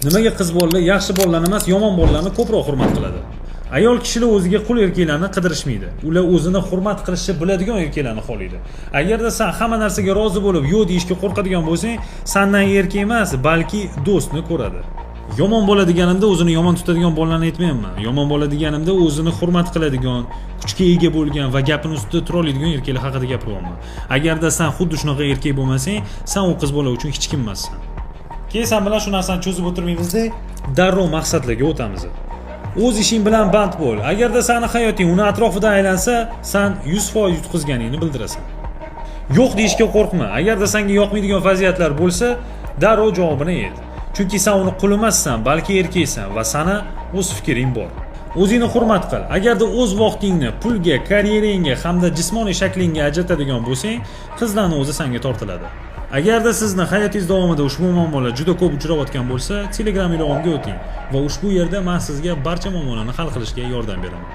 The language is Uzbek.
Nimaga qiz bolalar yaxshi bolalarni emas, yomon bolalarni ko'proq hurmat qiladi? Ayol kishilar o'ziga qul erkaklarni qidirishmaydi. Ular o'zini hurmat qilishni biladigan erkaklarni xohlaydi. Agarda sen hamma narsaga rozi bo'lib, yo'q deyishga qo'rqadigan bo'lsang, sendan erkak emas, balki do'stni ko'radi. Yomon bola deganimda o'zini yomon tutadigan bolalarni aytmayman. Yomon bola deganimda o'zini hurmat qiladigan, kuchga ega bo'lgan va gapini ustida tura oladigan erkaklar haqida gapiryapman. Agarda sen xuddi shunaqa erkak bo'lmasang, sen u qiz bola uchun hech kim emassan. Keyin sen bilan shu narsani cho'zib o'tirmaymizda, darrov maqsadlarga o'tamiz. O'z ishing bilan band bo'l. Agarda seni hayoting uni atrofida aylansa, sen 100% yutqizganingni bildirasan. Yo'q deyishga qo'rqma. Agarda senga yoqmaydigan vaziyatlar bo'lsa, darrov javobini ayt. Chunki sen uni qul emassan, balki erkaksan va sana o'z fikring bor. O'zingni hurmat qil. Agarda o'z vaqtingni pulga, karyerangga hamda jismoniy shaklingga ajratadigan bo'lsang, qizlarning o'zi senga tortiladi. Agarda sizni hayotingiz davomida ushbu muammolar juda ko'p uchrayotgan bo'lsa, Telegram ilog'imga o'ting va ushbu yerda men sizga barcha muammolarni hal qilishga yordam beraman.